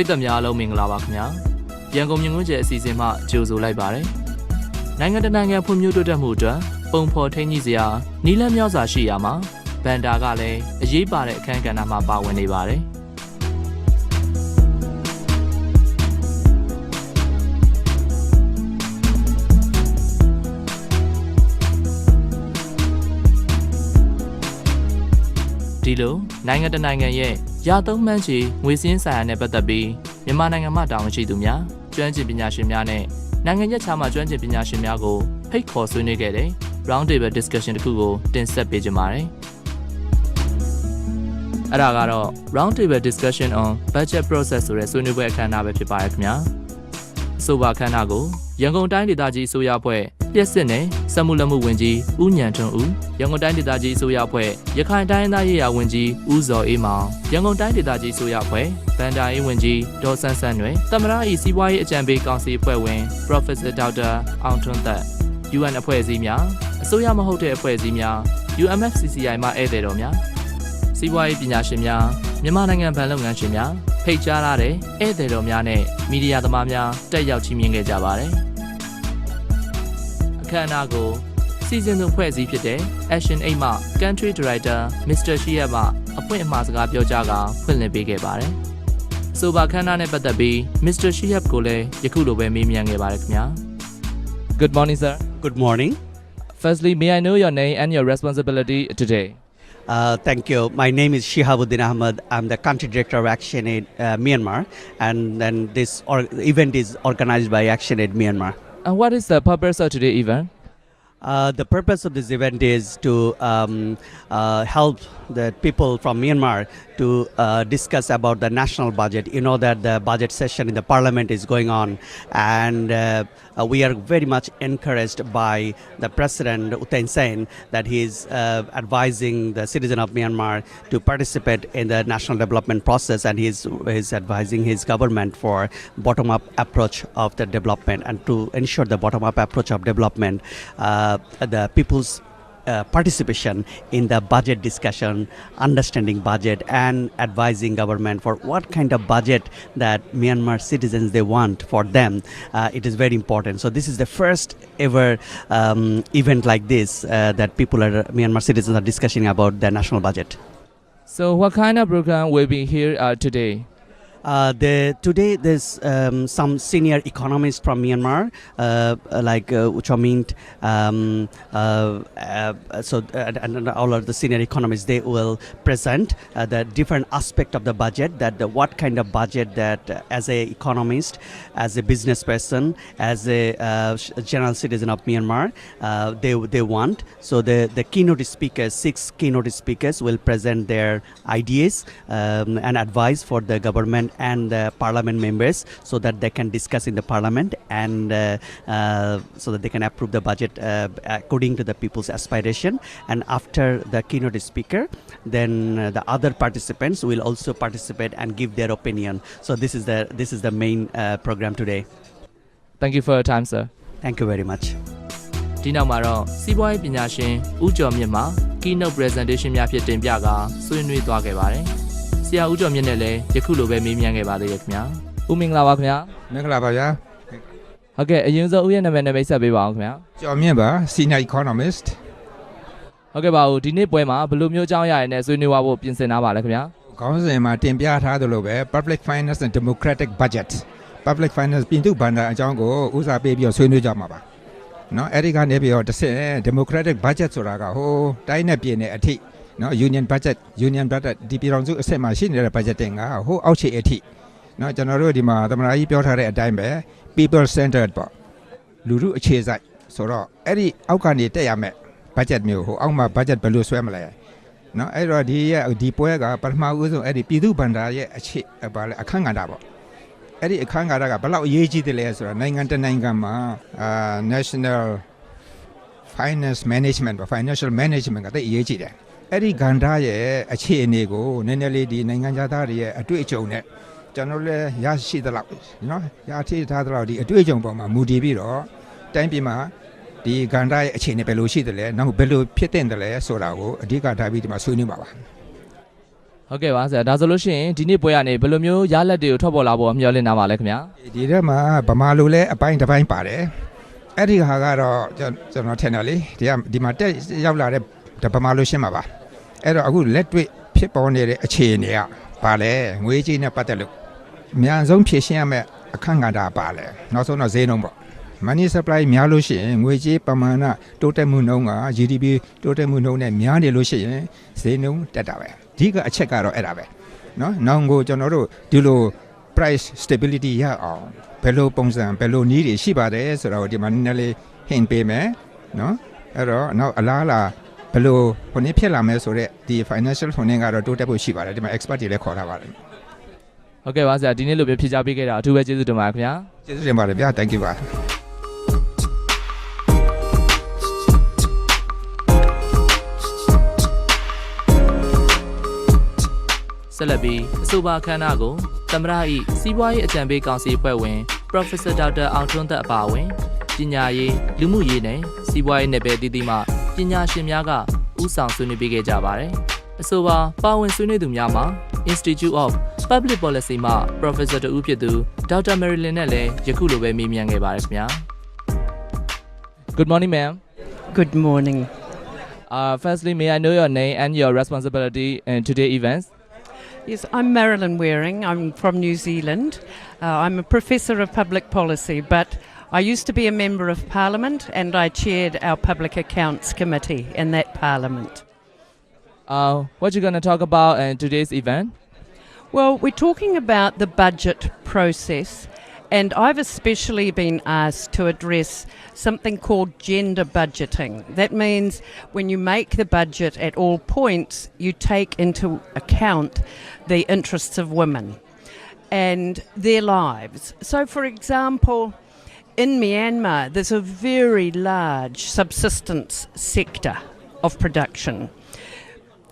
ရိသတ်များအလုံးမင်္ဂလာပါခင်ဗျာရန်ကုန်မြင်ကွင်းကျဲအစီအစဉ်မှကြိုဆိုလိုက်ပါတယ်နိုင်ငံတကာနိုင်ငံဖွံ့ဖြိုးတိုးတက်မှုအတွက်ပုံဖော်ထိန်းကြီးစရာနီလန်းများစွာရှိရမှာဘန်ဒါကလည်းအရေးပါတဲ့အခန်းကဏ္ဍမှာပါဝင်နေပါတယ်ဒီလိုနိုင်ငံတကာနိုင်ငံရဲ့ရာသုံးမှန်းချီငွေစင်းဆိုင်ရာနဲ့ပတ်သက်ပြီးမြန်မာနိုင်ငံမှာတာဝန်ရှိသူများကျွမ်းကျင်ပညာရှင်များနဲ့နိုင်ငံရေးခြားမှကျွမ်းကျင်ပညာရှင်များကိုဖိတ်ခေါ်ဆွေးနွေးခဲ့တဲ့ round table discussion တစ်ခုကိုတင်ဆက်ပေးကြပါမယ်။အဲ့ဒါကတော့ round table discussion on budget process ဆိုတဲ့ဆွေးနွေးပွဲအခမ်းအနားပဲဖြစ်ပါရဲ့ခင်ဗျာ။အဆိုပါအခမ်းအနားကိုရန်ကုန်တိုင်းဒေသကြီးအစိုးရအဖွဲ့လျှက်စစ်နယ်စက်မှုလက်မှုဝန်ကြီးဦးညံထွန်းဦးရန်ကုန်တိုင်းဒေသကြီးအစိုးရအဖွဲ့ရခိုင်တိုင်းသားရေးရာဝန်ကြီးဦးဇော်အေးမောင်ရန်ကုန်တိုင်းဒေသကြီးအစိုးရအဖွဲ့ဗန်ဒါရေးဝန်ကြီးဒေါ်ဆန်းဆန်းနွယ်သမ္မတ၏စီးပွားရေးအကြံပေးကောင်စီအဖွဲ့ဝင် Professor Dr. အောင်ထွန်းသက် UN အဖွဲ့အစည်းများအစိုးရမဟုတ်တဲ့အဖွဲ့အစည်းများ UMFCCI မှဧည့်သည်တော်များစီးပွားရေးပညာရှင်များမြန်မာနိုင်ငံဗန်လုပ်ငန်းရှင်များဖိတ်ကြားထားတဲ့ဧည့်သည်တော်များနဲ့မီဒီယာသမားများတက်ရောက်ချီးမြှင့်ခဲ့ကြပါတယ်အခမ်းအနားကိုစီစဉ်သူဖွဲ့စည်းဖြစ်တဲ့ ActionAid မှ Country Director Mr. Shia မှအဖွင့်အမှာစကားပြောကြားကာဖွင့်လှစ်ပေးခဲ့ပါတယ်။ဆိုပါခမ်းနားနဲ့ပတ်သက်ပြီး Mr. Shia ကိုလည်းယခုလိုပဲမေးမြန်းခဲ့ပါတယ်ခင်ဗျာ။ Good morning, sir. Good morning. Firstly, may I know your name and your responsibility today? Thank you. My name is Shihabuddin Ahmed. I'm the country director of ActionAid Myanmar, and then this event is organized by ActionAid Myanmar. And what is the purpose of today's event? The purpose of this event is to help the people from Myanmar to discuss about the national budget. You know that the budget session in the parliament is going on, and we are very much encouraged by the President U Thein Sein that he is advising the citizen of Myanmar to participate in the national development process, and he is advising his government for bottom-up approach of the development, and to ensure the bottom-up approach of development. The people's participation in the budget discussion, understanding budget, and advising government for what kind of budget that Myanmar citizens they want for them. It is very important. So this is the first ever event like this that Myanmar citizens are discussing about the national budget. So what kind of program will be here today? Today there's some senior economists from Myanmar, like Uchamint, and all of the senior economists, they will present the different aspect of the budget, what kind of budget that as a economist, as a business person, as a general citizen of Myanmar, they want. So the keynote speakers, 6 keynote speakers will present their ideas and advice for the government and the parliament members, so that they can discuss in the parliament, and so that they can approve the budget according to the people's aspiration. And after the keynote speaker, then the other participants will also participate and give their opinion. So this is the main program today. Thank you for your time, sir. Thank you very much. ဒီနောက်မှာတော့စီးပွားရေးပညာရှင်ဦးကျော်မြင့်မှ keynote presentation များဖြစ်တင်ပြကာဆွေးနွေးသွားခဲ့ပါတယ်။ဆရာဦးကျော်မြင့်နဲ့လည်းယခုလိုပဲမေးမြန်းခဲ့ပါသေးတယ်ခင်ဗျာ။ဦးမင်္ဂလာပါခင်ဗျာ။မင်္ဂလာပါဗျာ။ဟုတ်ကဲ့အရင်ဆုံးဦးရဲ့နာမည်နဲ့မိတ်ဆက်ပေးပါအောင်ခင်ဗျာ။ကျော်မြင့်ပါ Senior Economist ။ဟုတ်ကဲ့ပါဦးဒီနေ့ပွဲမှာဘယ်လိုမျိုးအကြောင်းအရာတွေနဲ့ဆွေးနွေးဖို့ပြင်ဆင်ထားပါလဲခင်ဗျာ။ခေါင်းစဉ်မှာတင်ပြထားသလိုပဲ Public Finance and Democratic Budget Public Finance ပြည်သူ့ဘဏ္ဍာအကြောင်းကိုဦးစားပေးပြီးဆွေးနွေးကြမှာပါ။နော်အဲ့ဒီကနေပြီးတော့တစ်ဆင့် Democratic Budget ဆိုတာကဟိုတိုင်းနဲ့ပြည်နယ်အထိနော် Union Budget ဒီပြည်တော်စုအဆင့်မှာရှိနေတဲ့ budgeting ကဟိုအောက်ခြေအထိနော်ကျွန်တော်တို့ဒီမှာသမ္မတကြီးပြောထားတဲ့အတိုင်းပဲ people centered ပေါ့လူထုအခြေစိုက်ဆိုတော့အဲ့ဒီအောက်ကနေတက်ရမယ် budget မျိုးဟိုအောက်မှာ budget ဘယ်လိုဆွဲမလဲနော်အဲ့တော့ဒီပွဲကပထမဦးဆုံးအဲ့ဒီပြည်သူ့ဘဏ္ဍာရဲ့အခြေဘာလဲအခန်းကဏ္ဍပေါ့အဲ့ဒီအခန်းကဏ္ဍကဘယ်လောက်အရေးကြီးတယ်လဲဆိုတော့နိုင်ငံတနိုင်ငံမှာnational finance management ပေါ့ financial management ကတိတ်အရေးကြီးတယ်အဲ့ဒီကဏ္ဍရဲ့အခြေအနေကိုနည်းနည်းလေးဒီနိုင်ငံသားတွေရဲ့အတွေ့အကြုံနဲ့ကျွန်တော်လည်းရရှိသလောက်နော်ရရှိထားသလောက်ဒီအတွေ့အကြုံပေါ်မှာမူတည်ပြီးတော့တိုင်းပြည်မှာဒီကဏ္ဍရဲ့အခြေအနေဘယ်လိုရှိတယ်လဲနောက်ဘယ်လိုဖြစ်တဲ့တယ်လဲဆိုတာကိုအဓိကထားပြီးဒီမှာဆွေးနွေးပါပါဟ ဟုတ်ကဲ့ပါဆရာဒါဆိုလို့ရှိရင်ဒီနေ့ပွဲကနေဘယ်လိုမျိုးရလဒ်တွေကိုထွက်ပေါ်လာဖို့မျှော်လင့်နေပါလဲခင်ဗျာ ဒီထဲမှာဗမာလိုလဲအပိုင်းတစ်ပိုင်းပါတယ်အဲ့ဒီဟာကတော့ကျွန်တော်ထင်တယ်လေဒီမှာတက်ရောက်လာတဲ့ဗမာလိုရှင်းမှာပါအဲ့တော့အခုလက်တွေ့ဖြစ်ပေါ်နေတဲ့အခြေအနေကပါလဲငွေကြေးနဲ့ပတ်သက်လို့အများဆုံးဖြည့်ရှင်းရမယ့်အခန့်ကဏ္ဍပါလဲနောက်ဆုံးတော့ဈေးနှုန်းပေါ့ money supply များလို့ရှိရင်ငွေကြေးပမာဏတိုးတက်မှုနှုန်းက GDP တိုးတက်မှုနှုန်းနဲ့များနေလို့ရှိရင်ဈေးနှုန်းတက်တာပဲအဓိကအချက်ကတော့အဲ့ဒါပဲเนาะနောက်ကိုကျွန်တော်တို့ဒီလို price stability ရအောင်ဘယ်လိုပုံစံဘယ်လိုနည်းတွေရှိပါတယ်ဆိုတော့ဒီမှာနည်းနည်းလေး hint ပေးမယ်เนาะအဲ့တော့နောက်အလားလားဘယ်လိုဟိုနေ့ဖြစ်လာမယ်ဆိုတော့ဒီ financial ဟိုနေ့ကတော့တိုးတက်ဖို့ရှိပါတယ်ဒီမှာ expert တွေလည်းခေါ်ထားပါတယ်ဟုတ်ကဲ့ပါဆရာဒီနေ့လိုပဲဖြေကြားပေးခဲ့တာအထူးပဲကျေးဇူးတင်ပါတယ်ခင်ဗျာကျေးဇူးတင်ပါတယ်ဗျာ thank you ပါဆက်လက်ပြီးအဆိုပါအခမ်းအနားကိုသမ္မတ၏စီးပွားရေးအကြံပေးကောင်စီအဖွဲ့ဝင် Professor Dr. အောင်ထွန်းသက်အပါအဝင်ပညာရေးလူမှုရေးနဲ့စီးပွားရေးနယ်ပယ်တည်တည်မှပညာရှင်များကဦးဆောင်ဆွေးနွေးပေးခဲ့ကြပါတယ်။အဆိုပါပါဝင်ဆွေးနွေးသူများမှာ Institute of Public Policy မှ Professor တူဖြစ်သူ Dr. Marilyn နဲ့လည်းယခုလိုပဲမေးမြန်းခဲ့ပါတယ်ခင်ဗျာ။ Good morning ma'am. Good morning. Firstly may I know your name and your responsibility in today's events? Yes, I'm Marilyn Waring. I'm from New Zealand. I'm a professor of public policy, but I used to be a member of Parliament and I chaired our Public Accounts Committee in that Parliament. What are you going to talk about in today's event? Well, we're talking about the budget process, and I've especially been asked to address something called gender budgeting. That means when you make the budget at all points, you take into account the interests of women and their lives. So, for example, in Myanmar, there's a very large subsistence sector of production.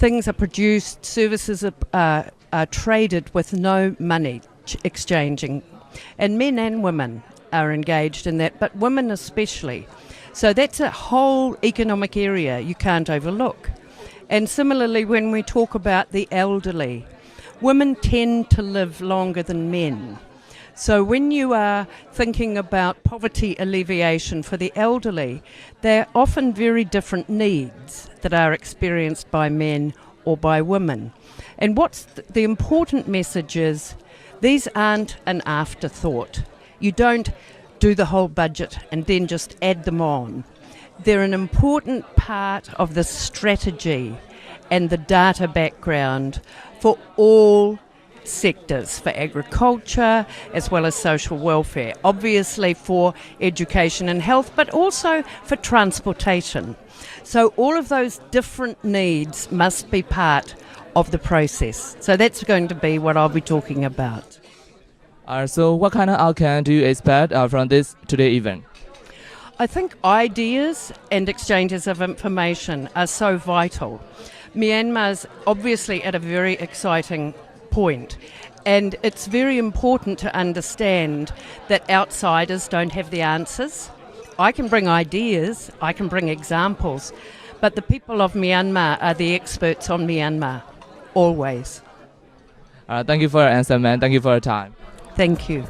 Things are produced, services are traded with no money exchanging. And men and women are engaged in that, but women especially. So that's a whole economic area you can't overlook. And similarly, when we talk about the elderly, women tend to live longer than men. So when you are thinking about poverty alleviation for the elderly, there are often very different needs that are experienced by men or by women. And what's the important message is, these aren't an afterthought. You don't do the whole budget and then just add them on. They're an important part of the strategy and the data background for all sectors, for agriculture as well as social welfare, obviously for education and health, but also for transportation. So all of those different needs must be part of the process. So that's going to be what I'll be talking about. So what kind of outcome do you expect from this today event? I think ideas and exchanges of information are so vital. Myanmar's obviously at a very exciting point, and it's very important to understand that outsiders don't have the answers. I can bring ideas, I can bring examples, but the people of Myanmar are the experts on Myanmar, always. Thank you for your answer, man. Thank you for your time. Thank you.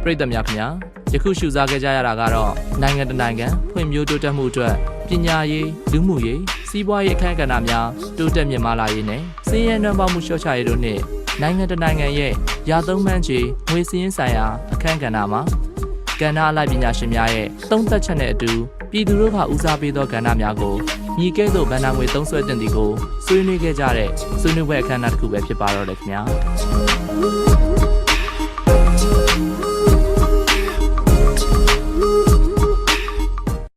ပရိသတ်များခင်ဗျာယခုရှုစားခဲ့ကြရတာကတော့နိုင်ငံတနိုင်ငံဖွံ့ဖြိုးတိုးတက်မှုအတွက်ပညာရေးလူမှုရေးစီးပွားရေးအခမ်းကဏ္ဍများတိုးတက်မြင့်မားလာရေးနဲ့စည်ရန်နှံပေါမှုလျှော့ချရေးတို့နှင့်နိုင်ငံတနိုင်ငံရဲ့ရာသုံးမှန်းခြေငွေစည်းရင်းဆိုင်ရာအခမ်းကဏ္ဍမှာကဏ္ဍအလိုက်ပညာရှင်များရဲ့သုံးသပ်ချက်နဲ့အတူပြည်သူတို့ကဦးစားပေးသောကဏ္ဍများကိုညီကဲ့သို့ဗဏ္ဍာငွေသုံးစွဲတင်သည်ကိုဆွေးနွေးခဲ့ကြတဲ့ဆွေးနွေးပွဲအခမ်းအနားတစ်ခုပဲဖြစ်ပါတော့တယ်ခင်ဗျာ